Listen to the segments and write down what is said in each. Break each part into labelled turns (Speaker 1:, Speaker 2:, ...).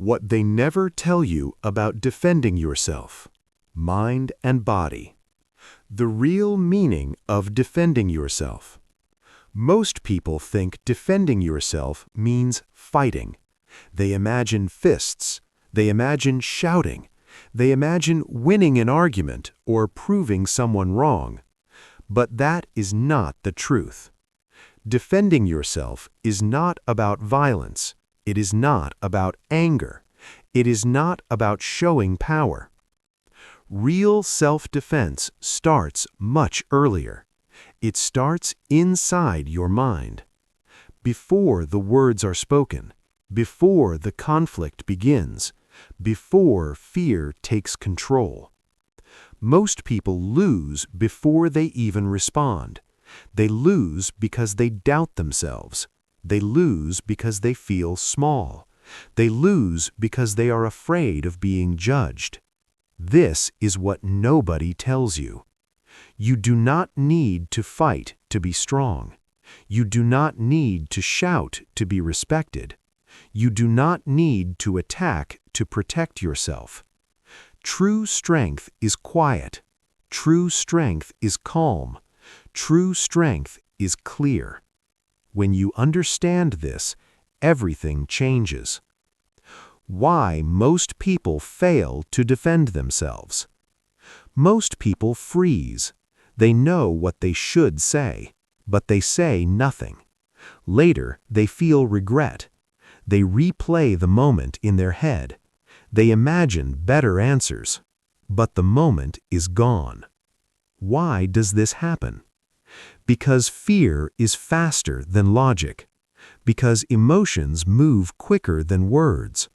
Speaker 1: What they never tell you about defending yourself, mind and body. The real meaning of defending yourself. Most people think defending yourself means fighting. They imagine fists. They imagine shouting. They imagine winning an argument or proving someone wrong. But that is not the truth. Defending yourself is not about violence. It is not about anger. It is not about showing power. Real self-defense starts much earlier. It starts inside your mind. Before the words are spoken, before the conflict begins, before fear takes control. Most people lose before they even respond. They lose because they doubt themselves. They lose because they feel small. They lose because they are afraid of being judged. This is what nobody tells you. You do not need to fight to be strong. You do not need to shout to be respected. You do not need to attack to protect yourself. True strength is quiet. True strength is calm. True strength is clear. When you understand this, everything changes. Why most people fail to defend themselves. Most people freeze. They know what they should say, but they say nothing. Later, they feel regret. They replay the moment in their head. They imagine better answers, but the moment is gone. Why does this happen? Because fear is faster than logic. Because emotions move quicker than words.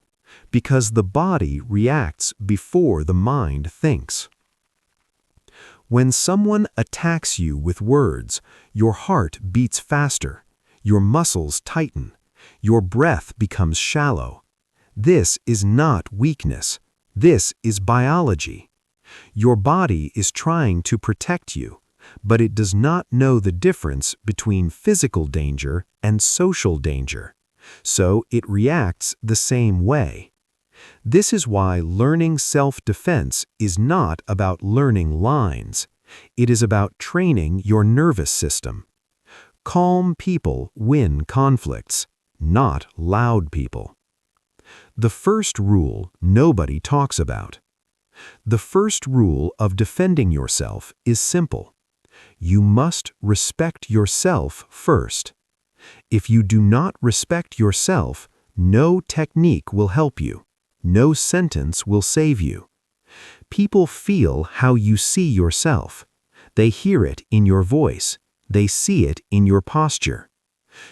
Speaker 1: Because the body reacts before the mind thinks. When someone attacks you with words, your heart beats faster, your muscles tighten, your breath becomes shallow. This is not weakness. This is biology. Your body is trying to protect you, but it does not know the difference between physical danger and social danger, so it reacts the same way. This is why learning self-defense is not about learning lines. It is about training your nervous system. Calm people win conflicts, not loud people. The first rule nobody talks about. The first rule of defending yourself is simple. You must respect yourself first. If you do not respect yourself, no technique will help you. No sentence will save you. People feel how you see yourself. They hear it in your voice. They see it in your posture.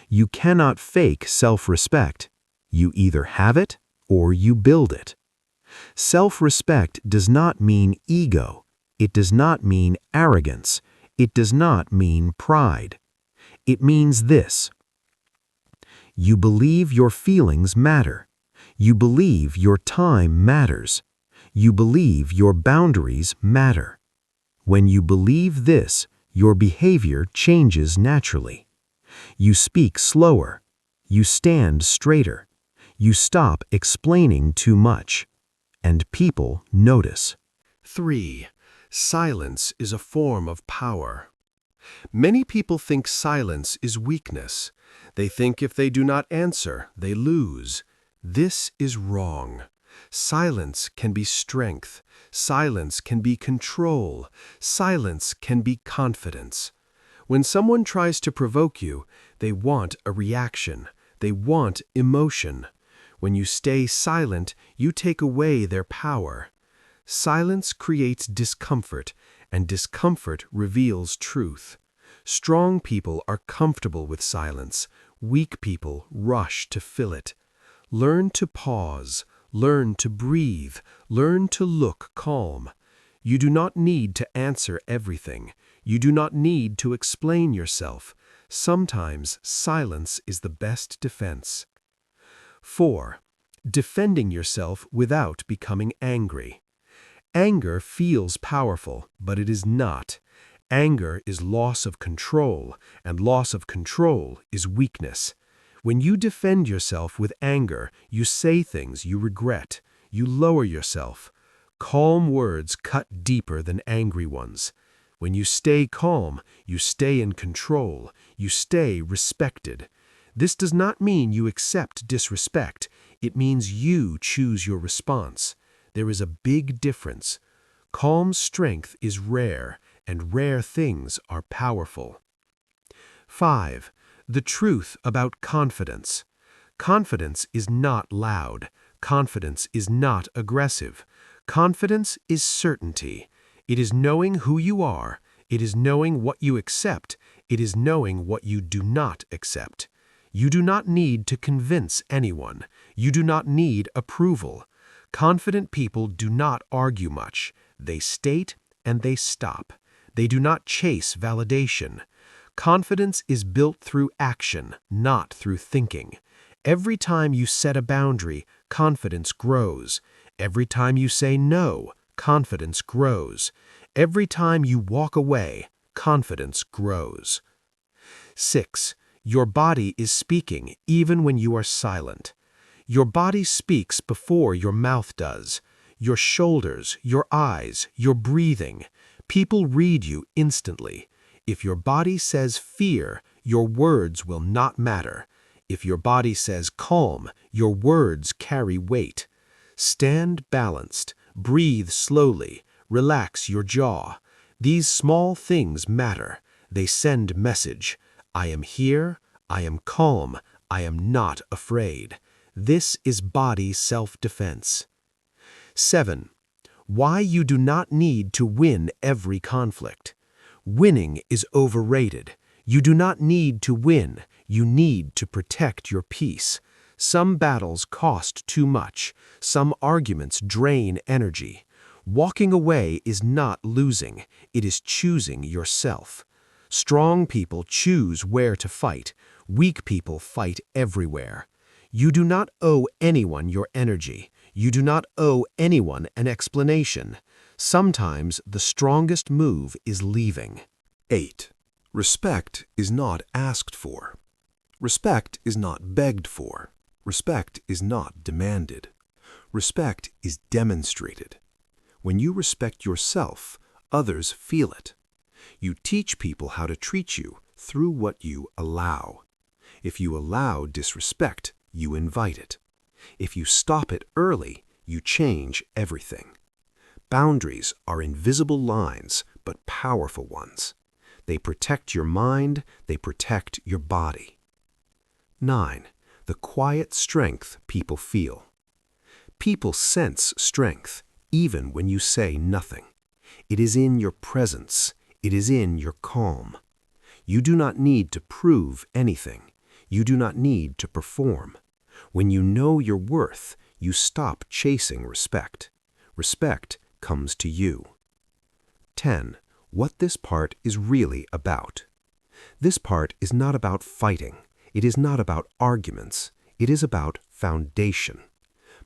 Speaker 1: You cannot fake self-respect. You either have it or you build it. Self-respect does not mean ego. It does not mean arrogance. It does not mean pride. It means this. You believe your feelings matter. You believe your time matters. You believe your boundaries matter. When you believe this, your behavior changes naturally. You speak slower. You stand straighter. You stop explaining too much. And people notice.
Speaker 2: 3. Silence is a form of power. Many people think silence is weakness. They think if they do not answer, they lose. This is wrong. Silence can be strength. Silence can be control. Silence can be confidence. When someone tries to provoke you, they want a reaction. They want emotion. When you stay silent, you take away their power. Silence creates discomfort, and discomfort reveals truth. Strong people are comfortable with silence. Weak people rush to fill it. Learn to pause. Learn to breathe. Learn to look calm. You do not need to answer everything. You do not need to explain yourself. Sometimes silence is the best defense. 4. Defending yourself without becoming angry. Anger feels powerful, but it is not. Anger is loss of control, and loss of control is weakness. When you defend yourself with anger, you say things you regret. You lower yourself. Calm words cut deeper than angry ones. When you stay calm, you stay in control. You stay respected. This does not mean you accept disrespect. It means you choose your response. There is a big difference. Calm strength is rare, and rare things are powerful. 5. The truth about confidence. Confidence is not loud. Confidence is not aggressive. Confidence is certainty. It is knowing who you are. It is knowing what you accept. It is knowing what you do not accept. You do not need to convince anyone. You do not need approval. Confident people do not argue much. They state and they stop. They do not chase validation. Confidence is built through action, not through thinking. Every time you set a boundary, confidence grows. Every time you say no, confidence grows. Every time you walk away, confidence grows. 6. Your body is speaking even when you are silent. Your body speaks before your mouth does. Your shoulders, your eyes, your breathing. People read you instantly. If your body says fear, your words will not matter. If your body says calm, your words carry weight. Stand balanced, breathe slowly, relax your jaw. These small things matter. They send message. I am here, I am calm, I am not afraid. This is body self-defense. 7. Why you do not need to win every conflict. Winning is overrated. You do not need to win. You need to protect your peace. Some battles cost too much. Some arguments drain energy. Walking away is not losing. It is choosing yourself. Strong people choose where to fight. Weak people fight everywhere. You do not owe anyone your energy. You do not owe anyone an explanation. Sometimes the strongest move is leaving.
Speaker 1: 8. Respect is not asked for. Respect is not begged for. Respect is not demanded. Respect is demonstrated. When you respect yourself, others feel it. You teach people how to treat you through what you allow. If you allow disrespect, you invite it. If you stop it early, you change everything. Boundaries are invisible lines, but powerful ones. They protect your mind, they protect your body. 9. The quiet strength people feel. People sense strength, even when you say nothing. It is in your presence. It is in your calm. You do not need to prove anything. You do not need to perform. When you know your worth, you stop chasing respect. Respect comes to you. 10. What this part is really about. This part is not about fighting. It is not about arguments. It is about foundation.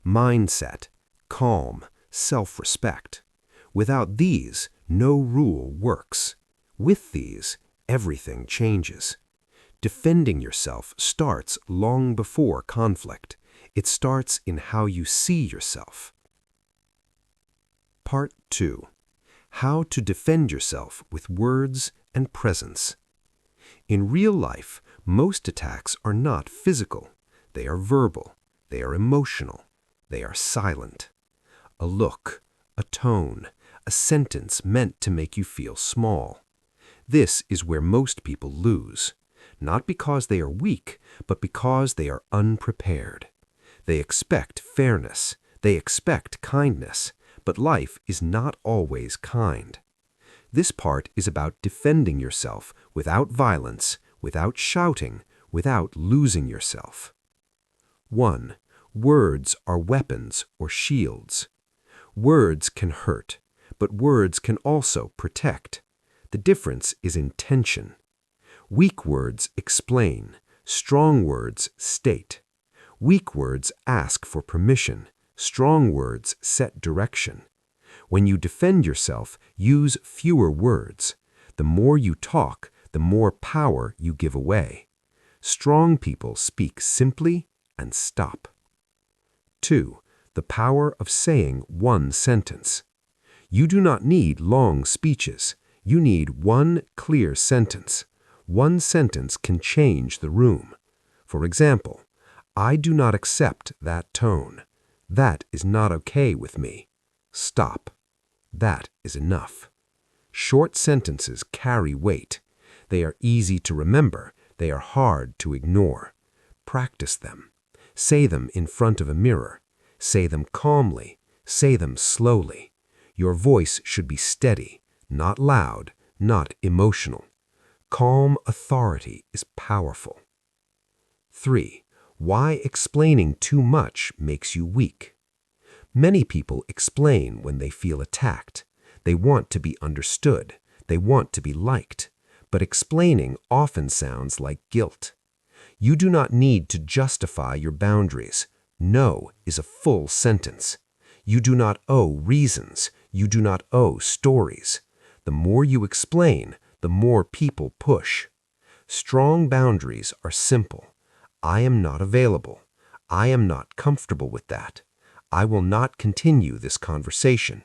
Speaker 1: Mindset, calm, self-respect. Without these, no rule works. With these, everything changes. Defending yourself starts long before conflict. It starts in how you see yourself. Part 2. How to defend yourself with words and presence. In real life, most attacks are not physical. They are verbal. They are emotional. They are silent. A look, a tone, a sentence meant to make you feel small. This is where most people lose. Not because they are weak, but because they are unprepared. They expect fairness. They expect kindness. But life is not always kind. This part is about defending yourself without violence, without shouting, without losing yourself. 1. Words are weapons or shields. Words can hurt, but words can also protect. The difference is intention. Weak words explain. Strong words state. Weak words ask for permission. Strong words set direction. When you defend yourself, use fewer words. The more you talk, the more power you give away.
Speaker 3: Strong people speak simply and stop. 2. The power of saying one sentence. You do not need long speeches. You need one clear sentence. One sentence can change the room. For example, I do not accept that tone. That is not okay with me. Stop. That is enough. Short sentences carry weight. They are easy to remember. They are hard to ignore. Practice them. Say them in front of a mirror. Say them calmly. Say them slowly. Your voice should be steady, not loud, not emotional. Calm authority is powerful. 3. Why explaining too much makes you weak. Many people explain when they feel attacked. They want to be understood. They want to be liked. But explaining often sounds like guilt. You do not need to justify your boundaries. No is a full sentence. You do not owe reasons. You do not owe stories. The more you explain, the more people push. Strong boundaries are simple. I am not available. I am not comfortable with that. I will not continue this conversation.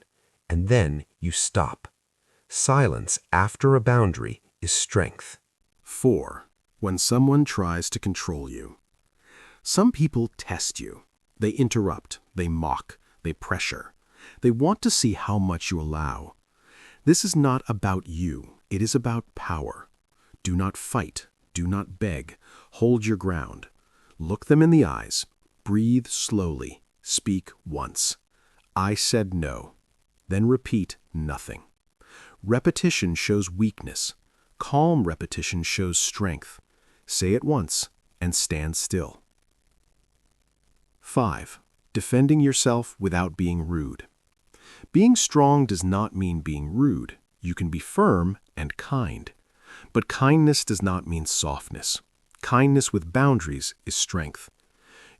Speaker 3: And then you stop. Silence after a boundary is strength.
Speaker 2: 4. When someone tries to control you. Some people test you. They interrupt, they mock, they pressure. They want to see how much you allow. This is not about you. It is about power. Do not fight. Do not beg. Hold your ground. Look them in the eyes. Breathe slowly. Speak once. I said no. Then repeat nothing. Repetition shows weakness. Calm repetition shows strength. Say it once and stand still. 5. Defending yourself without being rude. Being strong does not mean being rude. You can be firm and kind. But kindness does not mean softness. Kindness with boundaries is strength.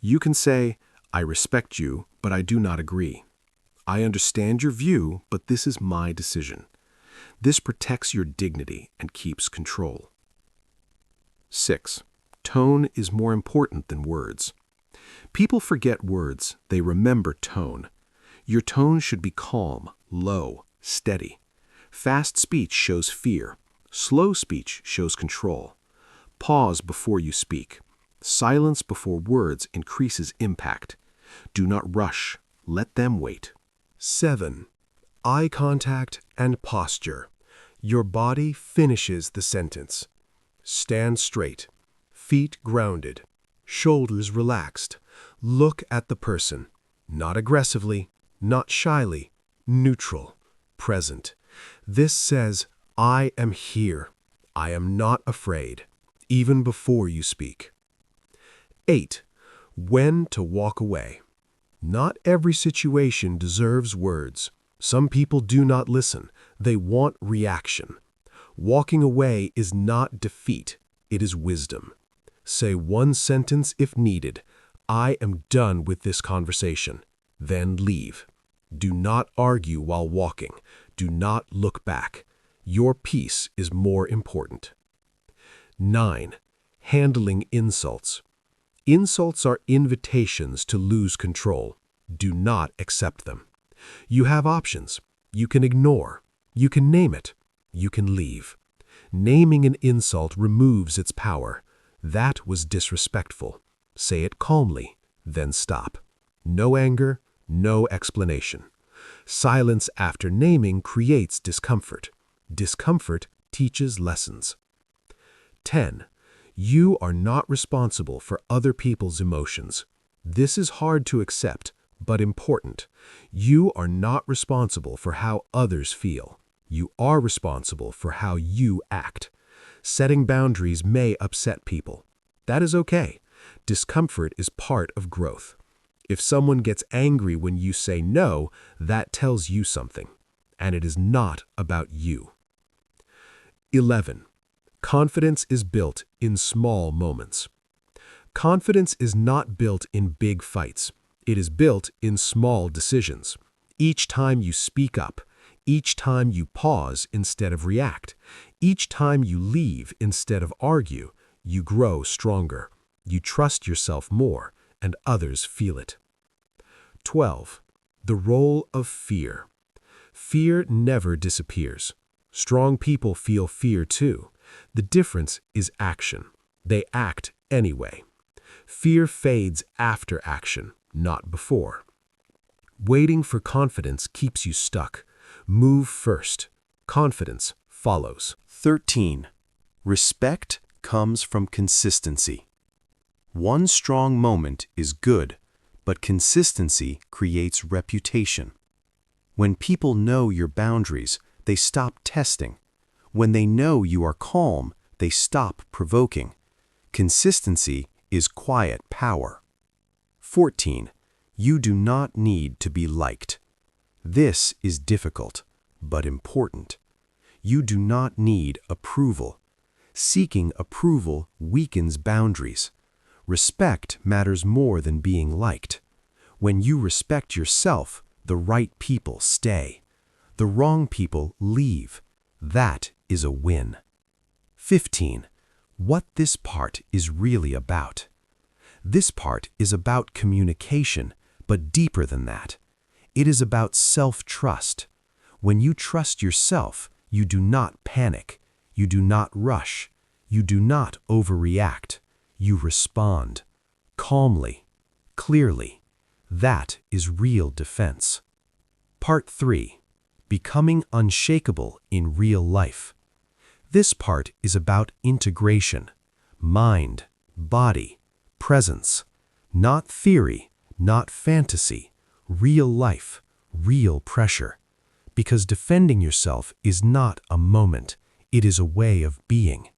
Speaker 2: You can say, I respect you, but I do not agree. I understand your view, but this is my decision. This protects your dignity and keeps control. 6. Tone is more important than words. People forget words, they remember tone. Your tone should be calm, low, steady. Fast speech shows fear. Slow speech shows control. Pause before you speak. Silence before words increases impact. Do not rush. Let them wait. 7. Eye contact and posture. Your body finishes the sentence. Stand straight. Feet grounded. Shoulders relaxed. Look at the person. Not aggressively, not shyly. Neutral. Present. This says, I am here. I am not afraid, even before you speak. 8. When to walk away. Not every situation deserves words. Some people do not listen. They want reaction. Walking away is not defeat. It is wisdom. Say one sentence if needed. I am done with this conversation. Then leave. Do not argue while walking. Do not look back. Your peace is more important. 9. Handling insults. Insults are invitations to lose control. Do not accept them. You have options. You can ignore. You can name it. You can leave. Naming an insult removes its power. That was disrespectful. Say it calmly, then stop. No anger, no explanation. Silence after naming creates discomfort. Discomfort teaches lessons. 10. You are not responsible for other people's emotions. This is hard to accept, but important. You are not responsible for how others feel. You are responsible for how you act. Setting boundaries may upset people. That is okay. Discomfort is part of growth. If someone gets angry when you say no, that tells you something, and it is not about you. 11. Confidence is built in small moments. Confidence is not built in big fights. It is built in small decisions. Each time you speak up, each time you pause instead of react, each time you leave instead of argue, you grow stronger. You trust yourself more, and others feel it. 12. The role of fear. Fear never disappears. Strong people feel fear too. The difference is action. They act anyway. Fear fades after action, not before. Waiting for confidence keeps you stuck. Move first. Confidence follows.
Speaker 1: 13. Respect comes from consistency. One strong moment is good, but consistency creates reputation. When people know your boundaries, they stop testing. When they know you are calm, they stop provoking. Consistency is quiet power. 14. You do not need to be liked. This is difficult, but important. You do not need approval. Seeking approval weakens boundaries. Respect matters more than being liked. When you respect yourself, the right people stay. The wrong people leave. That is a win. 15. What this part is really about. This part is about communication, but deeper than that. It is about self-trust. When you trust yourself, you do not panic. You do not rush. You do not overreact. You respond calmly, clearly. That is real defense. Part 3. Becoming unshakable in real life. This part is about integration, mind, body, presence, not theory, not fantasy, real life, real pressure. Because defending yourself is not a moment, it is a way of being.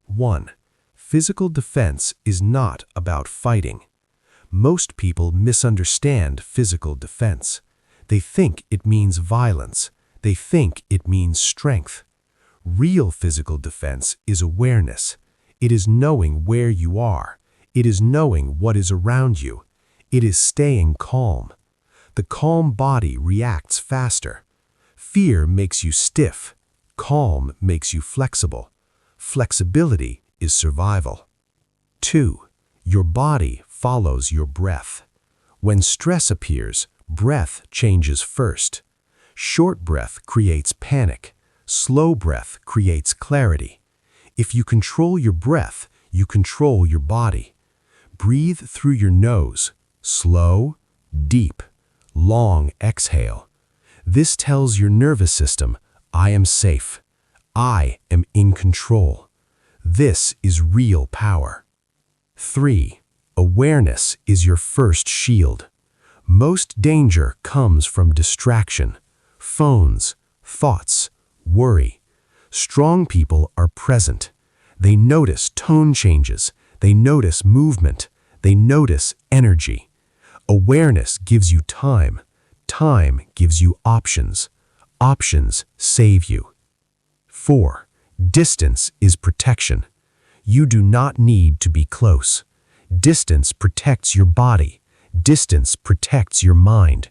Speaker 1: 1. Physical defense is not about fighting. Most people misunderstand physical defense. They think it means violence. They think it means strength. Real physical defense is awareness. It is knowing where you are. It is knowing what is around you. It is staying calm. The calm body reacts faster. Fear makes you stiff. Calm makes you flexible. Flexibility is survival. 2. Your body follows your breath. When stress appears, breath changes first. Short breath creates panic. Slow breath creates clarity. If you control your breath, you control your body. Breathe through your nose. Slow, deep, long exhale. This tells your nervous system, I am safe. I am in control. This is real power. 3. Awareness is your first shield. Most danger comes from distraction, phones, thoughts, worry. Strong people are present. They notice tone changes. They notice movement. They notice energy. Awareness gives you time. Time gives you options. Options save you. 4. Distance is protection. You do not need to be close. Distance protects your body. Distance protects your mind.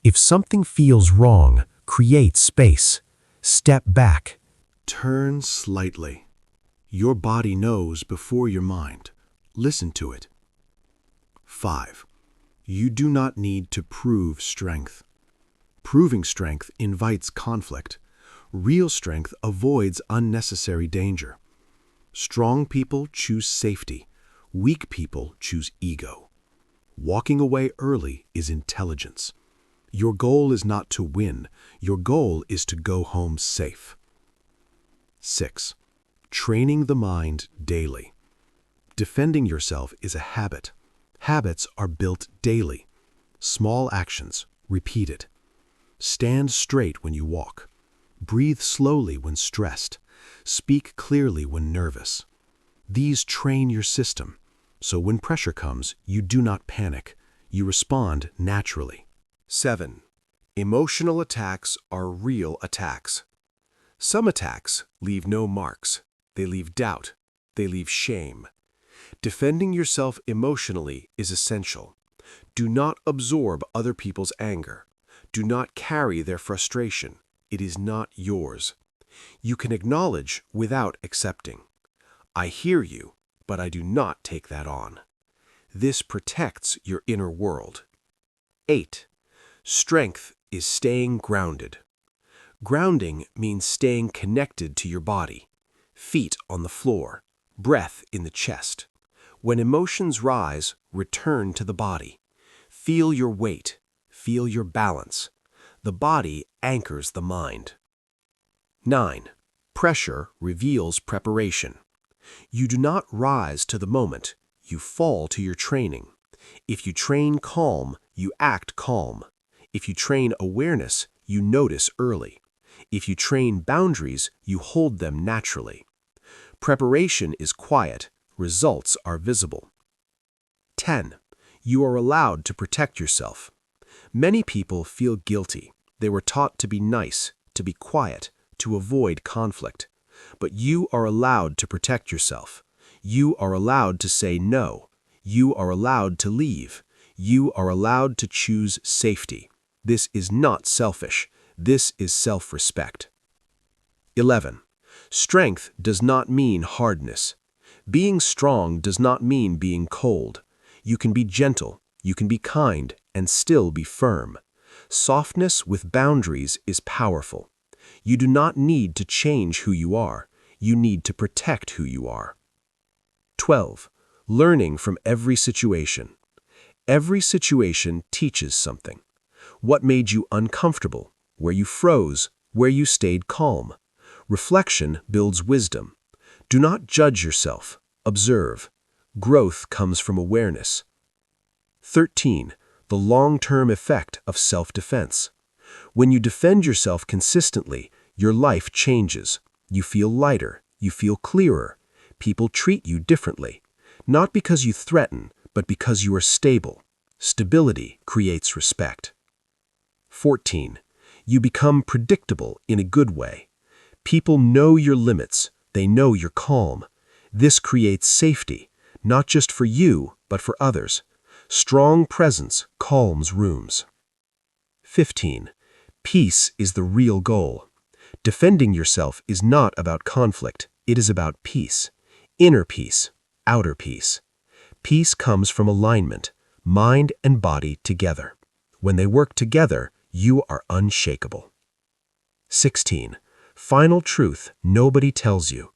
Speaker 1: If something feels wrong, create space. Step back. Turn slightly. Your body knows before your mind. Listen to it. 5. You do not need to prove strength. Proving strength invites conflict. Real strength avoids unnecessary danger. Strong people choose safety. Weak people choose ego. Walking away early is intelligence. Your goal is not to win. Your goal is to go home safe. 6. Training the mind daily. Defending yourself is a habit. Habits are built daily. Small actions, repeated. Stand straight when you walk. Breathe slowly when stressed. Speak clearly when nervous. These train your system, so when pressure comes, you do not panic. You respond naturally. 7. Emotional attacks are real attacks. Some attacks leave no marks. They leave doubt. They leave shame. Defending yourself emotionally is essential. Do not absorb other people's anger. Do not carry their frustration. It is not yours. You can acknowledge without accepting. I hear you.
Speaker 2: but I do not take that on. This protects your inner world. 8. Strength is staying grounded. Grounding means staying connected to your body. Feet on the floor, breath in the chest. When emotions rise, return to the body. Feel your weight, feel your balance. The body anchors the mind. 9. Pressure reveals preparation. You do not rise to the moment, you fall to your training. If you train calm, you act calm. If you train awareness, you notice early. If you train boundaries, you hold them naturally. Preparation is quiet, results are visible. 10. You are allowed to protect yourself. Many people feel guilty. They were taught to be nice, to be quiet, to avoid conflict. But you are allowed to protect yourself. You are allowed to say no. You are allowed to leave. You are allowed to choose safety. This is not selfish. This is self-respect. 11. Strength does not mean hardness. Being strong does not mean being cold. You can be gentle, you can be kind, and still be firm. Softness with boundaries is powerful. You do not need to change who you are. You need to protect who you are. 12. Learning from every situation. Every situation teaches something. What made you uncomfortable? Where you froze? Where you stayed calm? Reflection builds wisdom. Do not judge yourself. Observe. Growth comes from awareness. 13. The long-term effect of self-defense. When you defend yourself consistently, your life changes. You feel lighter. You feel clearer. People treat you differently. Not because you threaten, but because you are stable. Stability creates respect. 14. You become predictable in a good way. People know your limits. They know you're calm. This creates safety, not just for you, but for others. Strong presence calms rooms. 15. Peace is the real goal. Defending yourself is not about conflict. It is about peace. Inner peace, outer peace. Peace comes from alignment, mind and body together. When they work together, you are unshakable. 16. Final truth nobody tells you.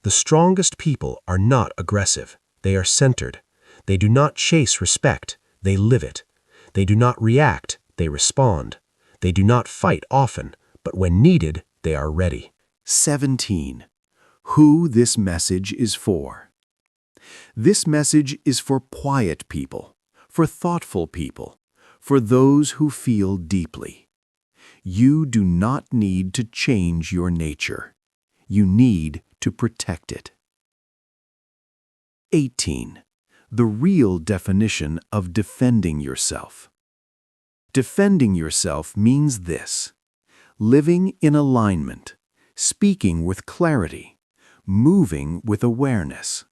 Speaker 2: The strongest people are not aggressive. They are centered. They do not chase respect. They live it. They do not react. They respond. They do not fight often, but when needed, they are ready.
Speaker 1: 17. Who this message is for. This message is for quiet people, for thoughtful people, for those who feel deeply. You do not need to change your nature. You need to protect it. 18. The real definition of defending yourself. Defending yourself means this: living in alignment, speaking with clarity, moving with awareness,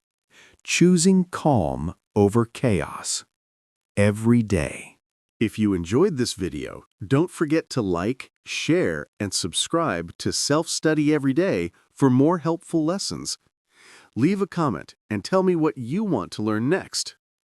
Speaker 1: choosing calm over chaos, every day. If you enjoyed this video, don't forget to like, share, and subscribe to Self-Study Every Day for more helpful lessons. Leave a comment and tell me what you want to learn next.